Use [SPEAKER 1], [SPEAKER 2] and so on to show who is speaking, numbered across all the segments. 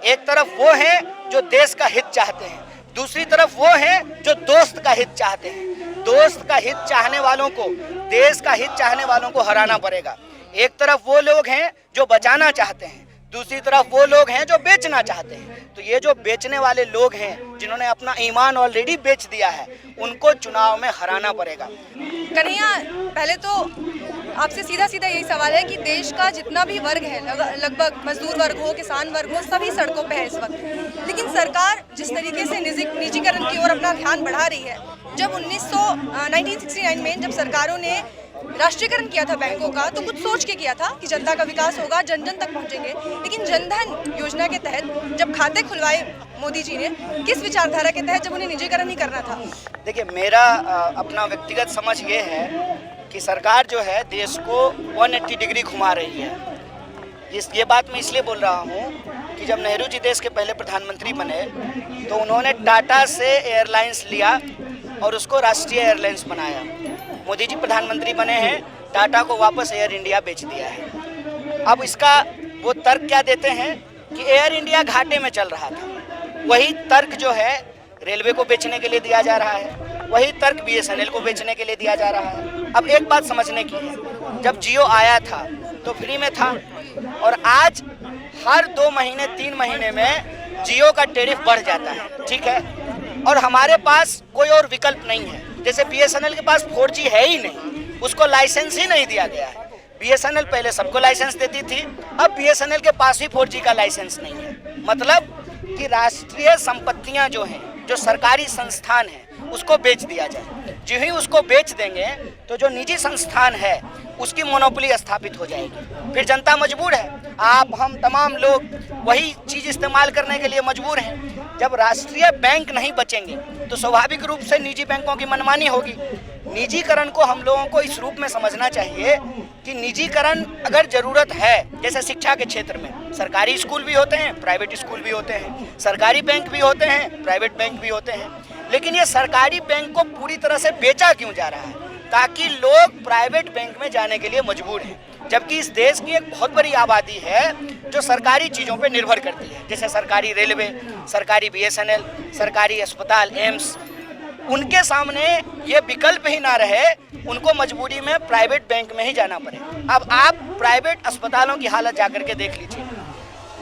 [SPEAKER 1] एक तरफ वो हैं जो देश का हित चाहते हैं, दूसरी तरफ वो हैं जो दोस्त का हित चाहते हैं। दोस्त का हित चाहने वालों को, देश का हित चाहने वालों को हराना पड़ेगा। एक तरफ वो लोग हैं जो बचाना चाहते हैं, दूसरी तरफ वो लोग हैं जो बेचना चाहते हैं। तो ये जो बेचने वाले लोग हैं, जिन्होंने अपना ईमान ऑलरेडी बेच दिया है, उनको चुनाव में हराना पड़ेगा।
[SPEAKER 2] कन्हैया, पहले तो आपसे सीधा सीधा यही सवाल है कि देश का जितना भी वर्ग है, लगभग मजदूर वर्ग हो, किसान वर्ग हो, सभी सड़कों पे है इस वक्त। लेकिन सरकार जिस तरीके से निजीकरण की ओर अपना ध्यान बढ़ा रही है, जब 1969 में जब सरकारों ने राष्ट्रीयकरण किया था बैंकों का, तो कुछ सोच के किया था कि जनता का विकास होगा, जन जन तक पहुंचेंगे। लेकिन जनधन योजना के तहत जब खाते खुलवाए मोदी जी ने, किस विचारधारा के तहत, जब उन्हें निजीकरण ही करना था?
[SPEAKER 1] देखिए, मेरा अपना व्यक्तिगत समझ ये है कि सरकार जो है देश को 180 डिग्री घुमा रही है। ये बात मैं इसलिए बोल रहा हूँ कि जब नेहरू जी देश के पहले प्रधानमंत्री बने तो उन्होंने टाटा से एयरलाइंस लिया और उसको राष्ट्रीय एयरलाइंस बनाया। मोदी जी प्रधानमंत्री बने हैं, टाटा को वापस एयर इंडिया बेच दिया है। अब इसका वो तर्क क्या देते हैं कि एयर इंडिया घाटे में चल रहा था। वही तर्क जो है रेलवे को बेचने के लिए दिया जा रहा है, वही तर्क BSNL को बेचने के लिए दिया जा रहा है। अब एक बात समझने की है, जब जियो आया था तो फ्री में था, और आज हर 2 महीने 3 महीने में जियो का टैरिफ बढ़ जाता है, ठीक है। और हमारे पास कोई और विकल्प नहीं है। जैसे BSNL के पास 4G है ही नहीं, उसको लाइसेंस ही नहीं दिया गया है। BSNL पहले सबको लाइसेंस देती थी, अब BSNL के पास ही 4G का लाइसेंस नहीं है। मतलब कि राष्ट्रीय संपत्तियां जो हैं, जो सरकारी संस्थान हैं, उसको बेच दिया जाए। जो ही उसको बेच देंगे तो जो निजी संस्थान है उसकी मोनोपोली स्थापित हो जाएगी। फिर जनता मजबूर है, आप हम तमाम लोग वही चीज़ इस्तेमाल करने के लिए मजबूर हैं। जब राष्ट्रीय बैंक नहीं बचेंगे तो स्वाभाविक रूप से निजी बैंकों की मनमानी होगी। निजीकरण को हम लोगों को इस रूप में समझना चाहिए कि निजीकरण अगर ज़रूरत है, जैसे शिक्षा के क्षेत्र में सरकारी स्कूल भी होते हैं, प्राइवेट स्कूल भी होते हैं, सरकारी बैंक भी होते हैं, प्राइवेट बैंक भी होते हैं, लेकिन ये सरकारी बैंक को पूरी तरह से बेचा क्यों जा रहा है? ताकि लोग प्राइवेट बैंक में जाने के लिए मजबूर हैं। जबकि इस देश की एक बहुत बड़ी आबादी है जो सरकारी चीज़ों पर निर्भर करती है, जैसे सरकारी रेलवे, सरकारी BSNL, सरकारी अस्पताल, एम्स। उनके सामने ये विकल्प ही ना रहे, उनको मजबूरी में प्राइवेट बैंक में ही जाना पड़े। अब आप प्राइवेट अस्पतालों की हालत जाकर के देख लीजिए,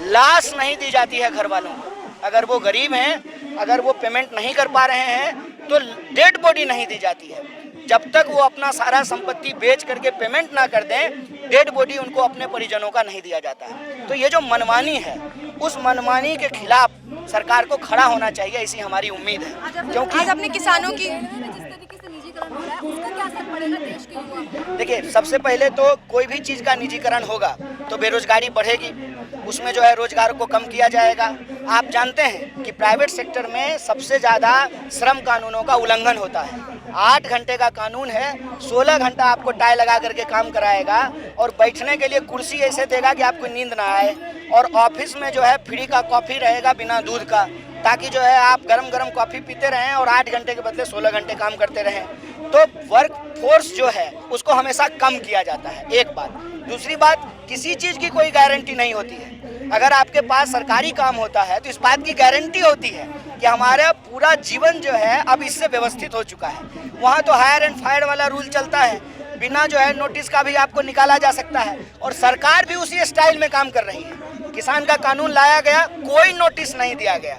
[SPEAKER 1] लाश नहीं दी जाती है घर वालों को। अगर वो गरीब हैं, अगर वो पेमेंट नहीं कर पा रहे हैं तो डेड बॉडी नहीं दी जाती है। जब तक वो अपना सारा संपत्ति बेच करके पेमेंट ना कर दें, डेड बॉडी उनको अपने परिजनों का नहीं दिया जाता है। तो ये जो मनमानी है, उस मनमानी के खिलाफ सरकार को खड़ा होना चाहिए, ऐसी हमारी उम्मीद है। क्योंकि
[SPEAKER 2] आज अपने किसानों की
[SPEAKER 1] देखिए, सबसे पहले तो कोई भी चीज़ का निजीकरण होगा तो बेरोजगारी बढ़ेगी, उसमें जो है रोजगार को कम किया जाएगा। आप जानते हैं कि प्राइवेट सेक्टर में सबसे ज़्यादा श्रम कानूनों का उल्लंघन होता है। 8 घंटे का कानून है, 16 घंटा आपको टाई लगा करके काम कराएगा और बैठने के लिए कुर्सी ऐसे देगा कि आपको नींद ना आए, और ऑफिस में जो है फ्री का कॉफ़ी रहेगा बिना दूध का, ताकि जो है आप गरम गरम कॉफ़ी पीते रहें और 8 घंटे के बदले 16 घंटे काम करते रहें। तो वर्क फोर्स जो है उसको हमेशा कम किया जाता है, एक बात। दूसरी बात, किसी चीज़ की कोई गारंटी नहीं होती है। अगर आपके पास सरकारी काम होता है तो इस बात की गारंटी होती है कि हमारा पूरा जीवन जो है अब इससे व्यवस्थित हो चुका है। वहाँ तो हायर एंड फायर वाला रूल चलता है, बिना जो है नोटिस का भी आपको निकाला जा सकता है, और सरकार भी उसी स्टाइल में काम कर रही है। किसान का कानून लाया गया, कोई नोटिस नहीं दिया गया,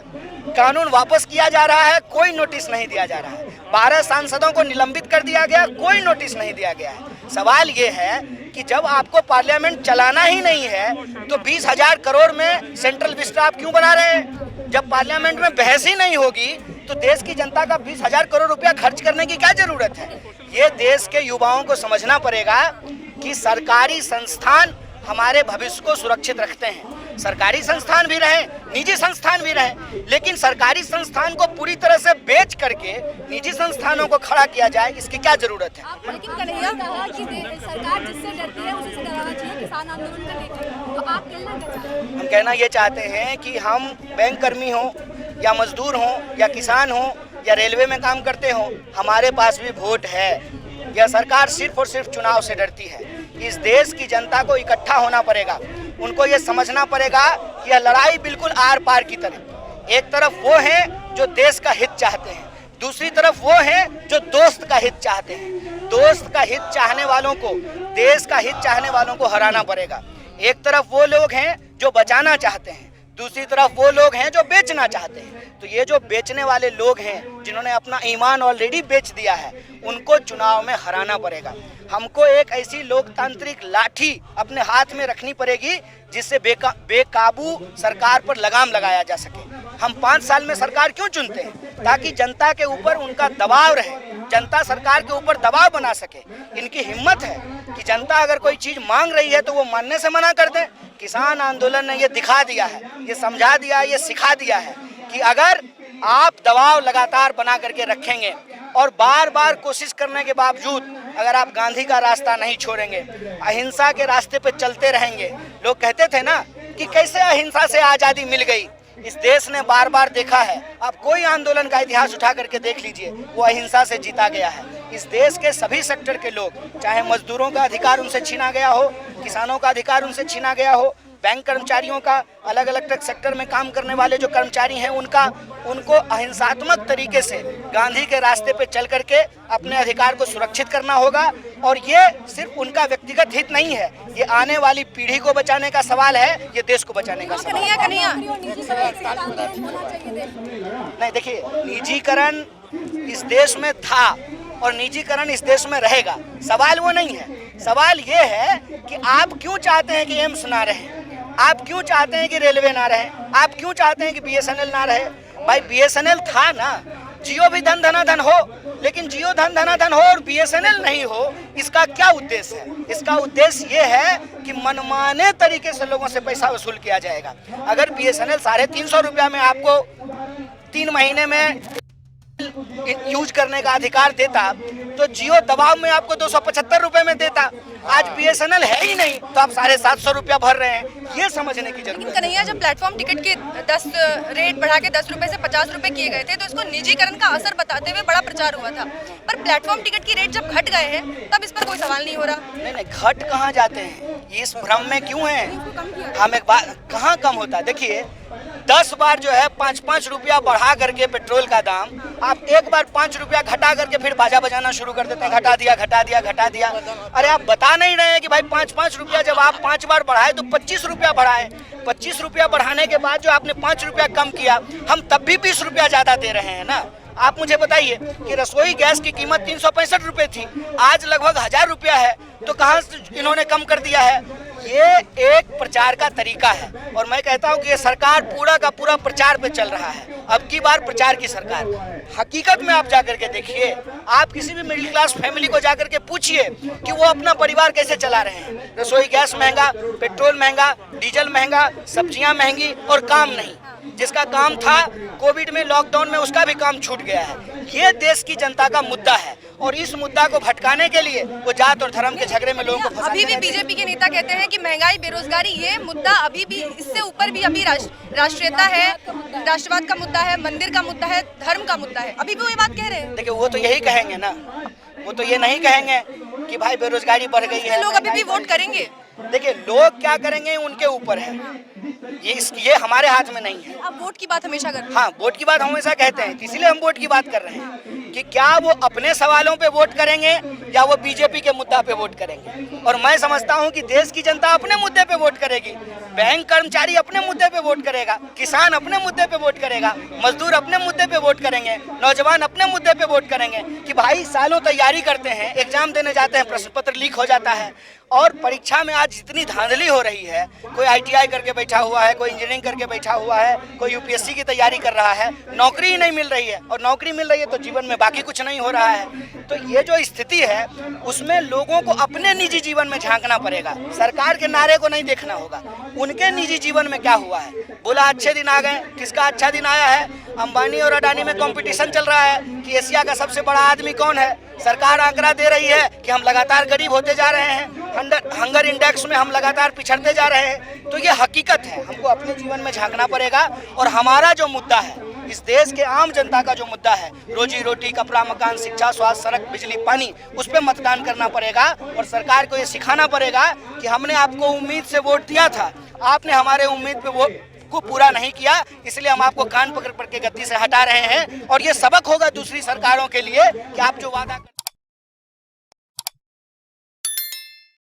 [SPEAKER 1] कानून वापस किया जा रहा है, कोई नोटिस नहीं दिया जा रहा है। 12 सांसदों को निलंबित कर दिया गया, कोई नोटिस नहीं दिया गया है। सवाल ये है कि जब आपको पार्लियामेंट चलाना ही नहीं है तो 20,000 करोड़ में सेंट्रल विस्टा आप क्यों बना रहे हैं? जब पार्लियामेंट में बहस ही नहीं होगी तो देश की जनता का 20,000 करोड़ रुपया खर्च करने की क्या जरूरत है? ये देश के युवाओं को समझना पड़ेगा कि सरकारी संस्थान हमारे भविष्य को सुरक्षित रखते हैं। सरकारी संस्थान भी रहे, निजी संस्थान भी रहे, लेकिन सरकारी संस्थान को पूरी तरह से बेच करके निजी संस्थानों को खड़ा किया जाए, इसकी क्या जरूरत है?
[SPEAKER 3] लेकिन कन्हैया कहा कि सरकार जिससे डरती है उसी से डराना चाहिए, किसान आंदोलन का लेकर। तो आप कहना क्या चाहते हैं?
[SPEAKER 1] हम कहना ये चाहते हैं कि हम बैंक कर्मी हों या मजदूर हों या किसान हों या रेलवे में काम करते हों, हमारे पास भी वोट है। यह सरकार सिर्फ और सिर्फ चुनाव से डरती है। इस देश की जनता को इकट्ठा होना पड़ेगा। उनको ये समझना पड़ेगा कि यह लड़ाई बिल्कुल आर पार की तरह। एक तरफ वो हैं जो देश का हित चाहते हैं, दूसरी तरफ वो हैं जो दोस्त का हित चाहते हैं। दोस्त का हित चाहने वालों को, देश का हित चाहने वालों को हराना पड़ेगा। एक तरफ वो लोग हैं जो बचाना चाहते हैं, दूसरी तरफ वो लोग हैं जो बेचना चाहते हैं। तो ये जो बेचने वाले लोग हैं, जिन्होंने अपना ईमान ऑलरेडी बेच दिया है, उनको चुनाव में हराना पड़ेगा। हमको एक ऐसी लोकतांत्रिक लाठी अपने हाथ में रखनी पड़ेगी जिससे बेकाबू सरकार पर लगाम लगाया जा सके। हम 5 साल में सरकार क्यों चुनते हैं? ताकि जनता के ऊपर उनका दबाव रहे, जनता सरकार के ऊपर दबाव बना सके। इनकी हिम्मत है कि जनता अगर कोई चीज मांग रही है तो वो मानने से मना कर दें। किसान आंदोलन ने ये दिखा दिया है, ये समझा दिया है, ये सिखा दिया है कि अगर आप दबाव लगातार बना करके रखेंगे और बार बार कोशिश करने के बावजूद अगर आप गांधी का रास्ता नहीं छोड़ेंगे, अहिंसा के रास्ते पे चलते रहेंगे। लोग कहते थे ना कि कैसे अहिंसा से आज़ादी मिल गई। इस देश ने बार बार देखा है, आप कोई आंदोलन का इतिहास उठा करके देख लीजिए, वो अहिंसा से जीता गया है। इस देश के सभी सेक्टर के लोग, चाहे मजदूरों का अधिकार उनसे छीना गया हो, किसानों का अधिकार उनसे छीना गया हो, बैंक कर्मचारियों का, अलग अलग सेक्टर में काम करने वाले जो कर्मचारी हैं उनको अहिंसात्मक तरीके से गांधी के रास्ते पे चल करके अपने अधिकार को सुरक्षित करना होगा। और ये सिर्फ उनका व्यक्तिगत हित नहीं है, ये आने वाली पीढ़ी को बचाने का सवाल है, ये देश को बचाने का सवाल है। नहीं, देखिए, निजीकरण इस देश में था और निजीकरण इस देश में रहेगा। सवाल वो नहीं है, सवाल ये है कि आप क्यों चाहते हैं कि एम्स ना रहे, आप क्यों चाहते हैं कि रेलवे ना रहे, आप क्यों चाहते हैं कि BSNL ना रहे। भाई BSNL था ना, जियो भी धन धनाधन हो, लेकिन जियो धन धनाधन हो और BSNL नहीं हो, इसका क्या उद्देश्य है? इसका उद्देश्य ये है कि मनमाने तरीके से लोगों से पैसा वसूल किया जाएगा। अगर BSNL 350 रुपया में आपको 3 महीने में यूज करने का अधिकार देता, तो जियो दबाव में आपको 275 रुपए में देता। आज BSNL है ही नहीं, तो आप 750 रुपया भर रहे हैं। ये समझने की जरूरत है।
[SPEAKER 2] कन्हैया, जब प्लेटफॉर्म टिकट के 10 रेट बढ़ा के 10 रुपए से 50 रुपए किए गए थे, तो इसको निजीकरण का असर बताते हुए बड़ा प्रचार हुआ था। पर प्लेटफॉर्म टिकट की रेट जब घट गए हैं, तब इस पर कोई सवाल नहीं हो रहा।
[SPEAKER 1] नहीं, घट कहाँ जाते हैं, इस भ्रम में क्यों है? हम एक बात, कहाँ कम होता है? देखिए, 10 बार जो है 5-5 रुपया बढ़ा करके पेट्रोल का दाम, आप एक बार 5 रुपया घटा करके फिर बाजा बजाना शुरू कर देते हैं, घटा दिया घटा दिया घटा दिया। अरे आप बता नहीं रहे हैं कि भाई 5-5 रुपया जब आप 5 बार बढ़ाए तो 25 रुपया बढ़ाए। 25 रुपया बढ़ाने के बाद जो आपने 5 रुपया कम किया, हम तब भी 20 रुपया ज्यादा दे रहे हैं ना। आप मुझे बताइए कि रसोई गैस की कीमत 365 रुपये थी, आज लगभग 1000 रुपया है, तो कहाँ से इन्होंने कम कर दिया है? ये एक प्रचार का तरीका है और मैं कहता हूँ कि ये सरकार पूरा का पूरा प्रचार पे चल रहा है। अब की बार प्रचार की सरकार। हकीकत में आप जाकर के देखिए, आप किसी भी मिडिल क्लास फैमिली को जाकर के पूछिए कि वो अपना परिवार कैसे चला रहे हैं। रसोई गैस महंगा, पेट्रोल महंगा, डीजल महंगा, सब्जियां महंगी और काम नहीं। जिसका काम था कोविड में, लॉकडाउन में, उसका भी काम छूट गया है। ये देश की जनता का मुद्दा है और इस मुद्दा को भटकाने के लिए वो जात और धर्म के झगड़े में लोगों को फंसाते हैं।
[SPEAKER 2] अभी भी बीजेपी के नेता कहते हैं कि महंगाई, बेरोजगारी, ये मुद्दा अभी भी, इससे ऊपर भी अभी राष्ट्रीयता है, राष्ट्रवाद का मुद्दा है, मंदिर का मुद्दा है, धर्म का मुद्दा है। अभी भी वो ये बात कह रहे हैं।
[SPEAKER 1] देखिए, वो तो यही कहेंगे ना, वो तो ये नहीं कहेंगे कि भाई बेरोजगारी बढ़ गई है।
[SPEAKER 2] लोग अभी भी वोट करेंगे।
[SPEAKER 1] देखिए, लोग क्या करेंगे उनके ऊपर है, ये हमारे हाथ में नहीं है।
[SPEAKER 2] आप वोट की बात हमेशा करते हैं।
[SPEAKER 1] हाँ, वोट की बात हमेशा कहते हैं, इसीलिए हम वोट की बात कर रहे हैं कि क्या वो अपने सवालों पे वोट करेंगे या वो बीजेपी के मुद्दा पे वोट करेंगे। और मैं समझता हूँ कि देश की जनता अपने मुद्दे पे वोट करेगी, बैंक कर्मचारी अपने मुद्दे पे वोट करेगा, किसान अपने मुद्दे पे वोट करेगा, मजदूर अपने मुद्दे पे वोट करेंगे, नौजवान अपने मुद्दे पे वोट करेंगे। कि भाई सालों तैयारी करते हैं, एग्जाम देने जाते हैं, प्रश्न पत्र लीक हो जाता है और परीक्षा में आज इतनी धांधली हो रही है। कोई ITI करके बैठा हुआ है, कोई इंजीनियरिंग करके बैठा हुआ है, कोई UPSC की तैयारी कर रहा है, नौकरी ही नहीं मिल रही है। और नौकरी मिल रही है तो जीवन में बाकी कुछ नहीं हो रहा है। तो ये जो स्थिति है, उसमें लोगों को अपने निजी जीवन में झांकना पड़ेगा। सरकार के नारे को नहीं देखना होगा, उनके निजी जीवन में क्या हुआ है। बोला अच्छे दिन आ गए, किसका अच्छा दिन आया है? अंबानी और अडानी में कंपटीशन चल रहा है कि एशिया का सबसे बड़ा आदमी कौन है। सरकार आंकड़ा दे रही है कि हम लगातार गरीब होते जा रहे हैं, हंगर इंडेक्स में हम लगातार पिछड़ते जा रहे हैं। तो ये हकीकत है, हमको अपने जीवन में झांकना पड़ेगा और हमारा जो मुद्दा है, इस देश के आम जनता का जो मुद्दा है, रोजी रोटी, कपड़ा, मकान, शिक्षा, स्वास्थ्य, सड़क, बिजली, पानी, उस पर मतदान करना पड़ेगा। और सरकार को ये सिखाना पड़ेगा कि हमने आपको उम्मीद से वोट दिया था आपने हमारे उम्मीद पे वो को पूरा नहीं किया, इसलिए हम आपको कान पकड़ पकड़ के गद्दी से हटा रहे हैं। और ये सबक होगा दूसरी सरकारों के लिए कि आप जो वादा